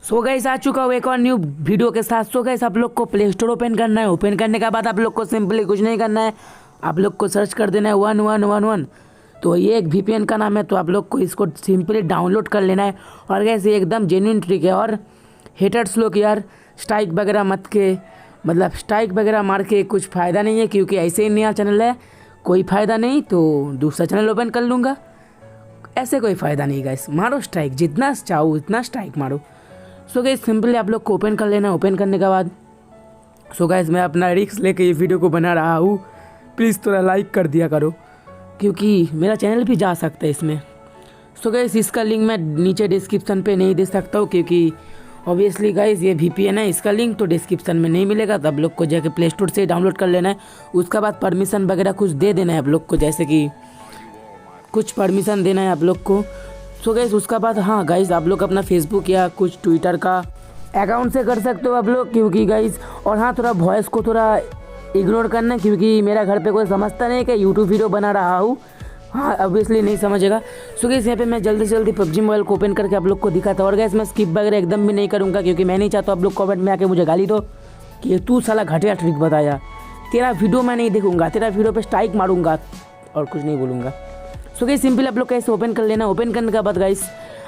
So guys आ चुका हूँ एक और न्यू वीडियो के साथ। सो गाइस आप लोग को प्ले स्टोर ओपन करना है। ओपन करने के बाद आप लोग को सिंपली कुछ नहीं करना है, आप लोग को सर्च कर देना है 1111। तो ये एक VPN का नाम है, तो आप लोग को इसको सिंपली डाउनलोड कर लेना है। और गाइस ये एकदम जेन्युइन ट्रिक है। और हेटर्स लोग यार स्ट्राइक वगैरह मत के, मतलब स्ट्राइक वगैरह मार के कुछ फ़ायदा नहीं है, क्योंकि ऐसे ही नया चैनल है, कोई फ़ायदा नहीं। तो दूसरा चैनल ओपन कर लूँगा, ऐसे कोई फ़ायदा नहीं गाइस। मारो स्ट्राइक, जितना चाहो उतना स्ट्राइक मारो। सो गाइस सिंपली आप लोग को ओपन कर लेना। ओपन करने के बाद सो गाइस मैं अपना रिस्क लेके ये वीडियो को बना रहा हूँ, प्लीज़ थोड़ा लाइक कर दिया करो, क्योंकि मेरा चैनल भी जा सकता है इसमें। सो गाइस इसका लिंक मैं नीचे डिस्क्रिप्शन पे नहीं दे सकता हूँ, क्योंकि ऑब्वियसली गाइस ये VPN है, इसका लिंक तो डिस्क्रिप्शन में नहीं मिलेगा। तो आप लोग को जाके प्ले स्टोर से डाउनलोड कर लेना है। उसके बाद परमिशन वगैरह कुछ दे देना है आप लोग को, जैसे कि कुछ परमिशन देना है आप लोग को। सो गाइस उसका बाद हाँ गाइस आप लोग अपना फेसबुक या कुछ ट्विटर का अकाउंट से कर सकते हो आप लोग, क्योंकि गाइस और हाँ थोड़ा वॉइस को थोड़ा इग्नोर करना, क्योंकि मेरा घर पे कोई समझता नहीं कि यूट्यूब वीडियो बना रहा हूँ। हाँ ऑब्वियसली नहीं समझेगा। सो गाइस यहाँ पे मैं जल्दी से जल्दी PUBG मोबाइल को ओपन करके आप लोग को दिखाता हूँ। और गाइस मैं स्किप वगैरह एकदम भी नहीं करूँगा, क्योंकि मैं नहीं चाहता आप लोग कमेंट में आके मुझे गाली दो कि तू साला घटिया ट्रिक बताया। तेरा वीडियो मैं नहीं देखूँगा, तेरा वीडियो पे स्ट्राइक मारूंगा और कुछ नहीं बोलूँगा। सो गाइस सिंपल आप लोग कैसे ओपन कर लेना। ओपन करने के बाद गाइस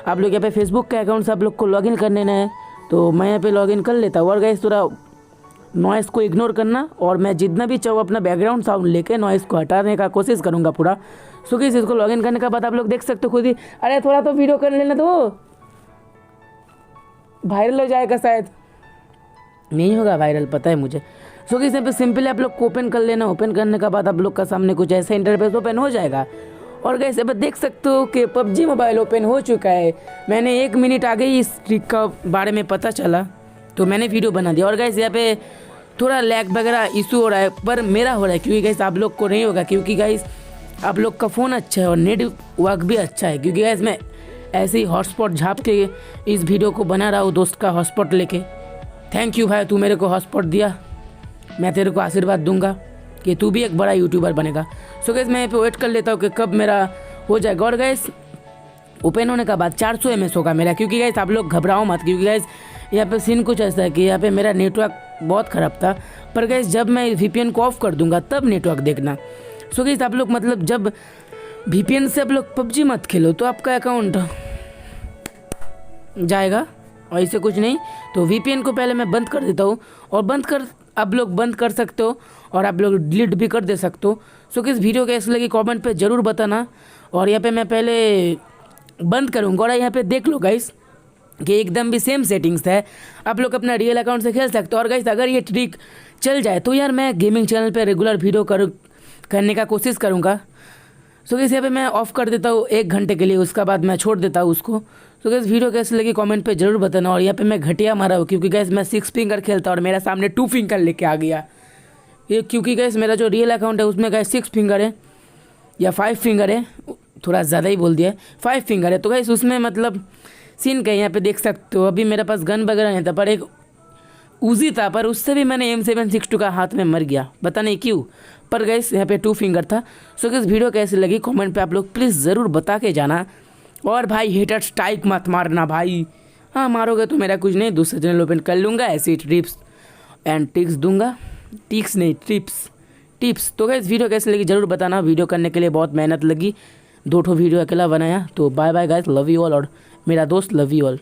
आप लोग यहाँ पे फेसबुक के अकाउंट से आप लोग को लॉगिन कर लेना है। तो मैं यहाँ पे लॉगिन कर लेता हूँ। और गाइस थोड़ा नॉइस को इग्नोर करना, और मैं जितना भी चाहूँ अपना बैकग्राउंड साउंड लेके नॉइस को हटाने का कोशिश करूँगा पूरा। सो गाइस इसको लॉगिन करने के बाद आप लोग देख सकते हो खुद ही, अरे थोड़ा तो वीडियो कर लेना, तो वायरल हो जाएगा। शायद नहीं होगा वायरल, पता है मुझे। सो गाइस यहाँ पे सिंपली आप लोग को ओपन कर लेना। ओपन करने के बाद आप लोग का सामने कुछ ऐसा इंटरफेस ओपन हो जाएगा। और गाइस अब देख सकते हो कि PUBG मोबाइल ओपन हो चुका है। मैंने 1 मिनट आगे ही इस ट्रिक का बारे में पता चला, तो मैंने वीडियो बना दिया। और गाइस यहाँ पे थोड़ा लैग वगैरह इशू हो रहा है, पर मेरा हो रहा है, क्योंकि गाइस आप लोग को नहीं होगा, क्योंकि गाइस आप लोग का फ़ोन अच्छा है और नेटवर्क भी अच्छा है। क्योंकि गाइस मैं ऐसे ही हॉटस्पॉट झाप के इस वीडियो को बना रहा हूँ, दोस्त का हॉटस्पॉट लेके। थैंक यू भाई, तू मेरे को हॉटस्पॉट दिया, मैं तेरे को आशीर्वाद दूंगा कि तू भी एक बड़ा यूट्यूबर बनेगा। सो गाइस मैं यहाँ पे वेट कर लेता हूँ कि कब मेरा हो जाएगा। और गाइस ओपन होने के बाद 400 MS होगा मेरा, क्योंकि गाइस आप लोग घबराओ मत, क्योंकि गाइस यहाँ पे सीन कुछ ऐसा है कि यहाँ पे मेरा नेटवर्क बहुत ख़राब था। पर गाइस जब मैं VPN को ऑफ कर दूंगा तब नेटवर्क देखना। सो गाइस आप लोग मतलब जब VPN से आप लोग PUBG मत खेलो, तो आपका अकाउंट जाएगा, और ऐसे कुछ नहीं। तो VPN को पहले मैं बंद कर देता हूँ, और आप लोग बंद कर सकते हो, और आप लोग डिलीट भी कर दे सकते हो। सो किस वीडियो कैसे लगी कमेंट पे ज़रूर बताना। और यहाँ पे मैं पहले बंद करूँगा, और यहाँ पे देख लो गाइस कि एकदम भी सेम सेटिंग्स है, आप लोग अपना रियल अकाउंट से खेल सकते हो। और गाइस अगर ये ट्रिक चल जाए तो यार मैं गेमिंग चैनल पे रेगुलर वीडियो करने का कोशिश करूँगा। सो गाइस यहाँ पे मैं ऑफ़ कर देता हूँ 1 घंटे के लिए, उसका बाद मैं छोड़ देता हूँ उसको। सो गाइस वीडियो कैसे लगी कमेंट पे ज़रूर बताना। और यहाँ पे मैं घटिया मारा हूँ, क्योंकि गाइस मैं 6 फिंगर खेलता और मेरा सामने 2 फिंगर लेके आ गया ये, क्योंकि गाइस मेरा जो रियल अकाउंट है उसमें गाइस 6 फिंगर है या 5 फिंगर है, थोड़ा ज़्यादा ही बोल दिया, 5 फिंगर है। तो गाइस उसमें मतलब सीन का यहाँ पे देख सकते हो। अभी मेरे पास गन वगैरह नहीं था, पर एक उजी था, पर उससे भी मैंने M762 का हाथ में मर गया, पता नहीं क्यों। पर गाइस यहाँ पे 2 फिंगर था। सो गाइस वीडियो कैसी लगी कमेंट पे आप लोग प्लीज़ ज़रूर बता के जाना। और भाई हेटर स्ट्राइक मत मारना भाई, हाँ मारोगे तो मेरा कुछ नहीं, दूसरा चैनल ओपन कर लूँगा, ऐसी टिप्स एंड ट्रिक्स दूंगा, टिक्स नहीं टिप्स। तो गाइस वीडियो कैसी लगी ज़रूर बताना। वीडियो करने के लिए बहुत मेहनत लगी, 2 वीडियो अकेला बनाया। तो bye bye guys, love you all, और मेरा दोस्त लव यू ऑल।